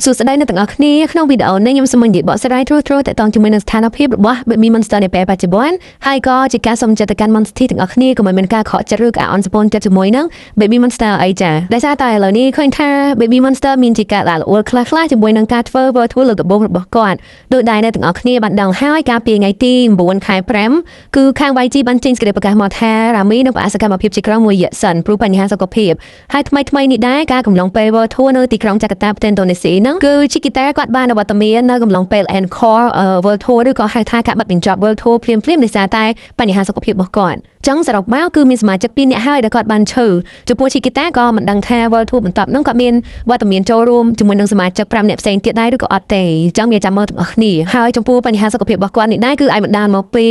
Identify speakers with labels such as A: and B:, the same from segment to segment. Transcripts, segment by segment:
A: សួស្តីអ្នកទាំងអស់គ្នាក្នុងវីដេអូនេះខ្ញុំសូមនិយាយបកស្រាយត្រួសៗទាក់ទងជាមួយនឹងស្ថានភាពរបស់ Baby Monster នៅពេលបច្ចុប្បន្នហើយក៏ជាការសូមចាត់ការ Monster ទាំងអស់គ្នាកុំឲ្យមានការខកចិត្តឬក៏អន់សពន់ចិត្តជាមួយនឹង Baby Monster អីចាដោយសារតែឥឡូវនេះឃើញថា Baby Monster មានជាការដាក់លអួលខ្លះៗជាមួយនឹងការធ្វើ virtual លើដំបូងរបស់គាត់ដោយដែលអ្នកទាំងអស់គ្នាបានដឹងហើយកាលពីថ្ងៃទី9ខែ5គឺខាង YG បានចេញសេចក្តីប្រកាសមកថារ៉ាមីនឹងផ្អាកសកម្មភាពជាក្រុមមួយរយៈសិនព្រោះបញ្ហាសុខភាពហើយថ្មីនេះដែរការកំឡុងពេល virtual នៅទីក្រុងចាកាតាប្រទេសឥណ្ឌូនេស៊ីហ្នឹងគឺChiquita គាត់បានវត្តមាននៅកំឡុងពេល Encore World Tour ឬក៏ហៅថាការបិទបញ្ចប់ World Tour ភ្លាមដោយសារតែបញ្ហាសុខភាពរបស់គាត់ចឹងសរុបមកគឺមានសមាជិក2នាក់ហើយដែលគាត់បានឈឺចំពោះ Chiquita ក៏មិនដឹងថា World Tour បន្តហ្នឹងគាត់មានវត្តមានចូលរួមជាមួយនឹងសមាជិក5នាក់ផ្សេងទៀតដែរឬក៏អត់ទេចឹងមានចាំមើលទាំងអស់គ្នាហើយចំពោះបញ្ហាសុខភាពរបស់គាត់នេះដែរគឺអាចបណ្ដាលមកពី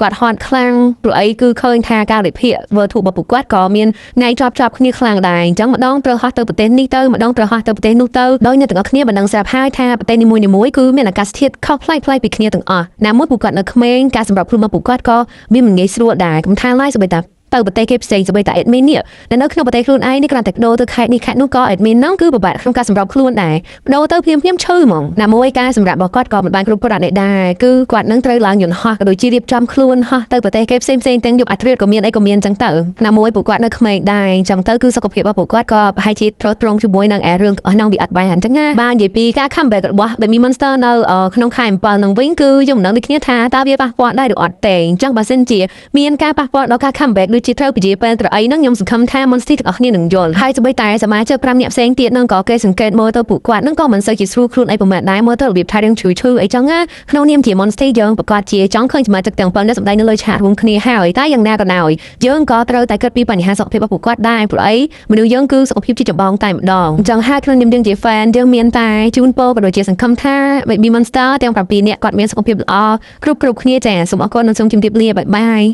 A: គាត់ហត់ខ្លាំងព្រោះអីគឺឃើញថាការវិភាគ World Tour របស់ពួកគាត់ក៏មានថ្ងៃជាប់គ្នាខ្លាំងដែរអញ្ចឹងម្ដងត្រូវហោះទៅប្រទេសនេះទៅម្ដងត្រូវហោះទៅប្រទេសនោះទៅដោយអ្នកទាំងអស់គ្នាបានដឹងស្រាប់ហើយថាប្រទេសនីមួយៗគឺមានអាកាសធាតុខុសប្លែកពីគ្នាទាំងអស់ណាមួយពួកគាត់នៅក្មេងការសម្របខ្លួនរបស់ពួកគាត់ក៏មានមិនងាយស្រួលដែរកំថាឡើយសូម្បីតែទៅប្រទេសគេផ្សេងសូម្បីតែ admin នេះនៅក្នុងប្រទេសខ្លួនឯងនេះគ្រាន់តែដូរទៅខេត្តនេះខេត្តនោះក៏ admin ហ្នឹងគឺពិបាកក្នុងការសម្របខ្លួនដែរដូរទៅភ្លាមឈឺហ្មងណាមួយការសម្រាប់របស់គាត់ក៏មិនបានគ្រប់គ្រាន់ដែរគឺគាត់នឹងត្រូវឡើងយន្តហោះក៏ដូចជារៀបចំខ្លួនហោះទៅប្រទេសគេផ្សេងទាំងយកអាត្រៀតក៏មានអីក៏មានចឹងទៅណាមួយពួកគាត់នៅក្មេងដែរចឹងទៅគឺសុខភាពរបស់ពួកគាត់ក៏ប្រហែលជាទ្រទ្រង់ជាមួយនឹងរឿងក្នុងវាអត់បានអញ្ចឹងណាបាននិយាយពីការ comeback របស់ Baby Monster នៅក្នុងខែ7នឹងវិញគឺខ្ញុំមិនដឹងដូចគ្នាថាតើវាប៉ះពាល់ដែរឬអត់ទេអញ្ចឹងបើសិនជាមានការប៉ះពាល់ដល់ការ comeback ដូចជាត្រូវពជាពេលត្រអីហ្នឹងខ្ញុំសង្ឃឹមថា Monster ទាំងអស់គ្នានឹងយល់ហើយសូម្បីតែសមាជិក5នាក់ផ្សេងទៀតហ្នឹងក៏គេសង្កេតមើលទៅពួកគាត់ហ្នឹងក៏មិនសូវជាស្រួលខ្លួនអីប្រហែលដែរមើលទៅរបៀបថារឿងឈឺអីចឹងណាក្នុងនាមជា Monster យើងប្រកាសជាចង់ឃើញសមាជិកទាំង5នាក់សម្ដែងនៅលើឆាករួមគ្នាហើយតែយ៉ាងណាក៏ដោយយើងក៏ត្រូវតែគិតពីបញ្ហាសុខភាពរបស់ពួកគាត់ដែរព្រោះអីមនុស្សយើងគឺសុខភាពជាចម្បងតែម្ដងអញ្ចឹងហើយក្នុងនាមយើងជា fan យើងមានតែជូនពរក៏ដូចជាសង្ឃឹមថា Baby Monster ទាំង7នាក់គាត់មានសុខភាពល្អគ្រប់គ្នាចាសូមអរគុណនិងសូមជម្រាបលាបាយ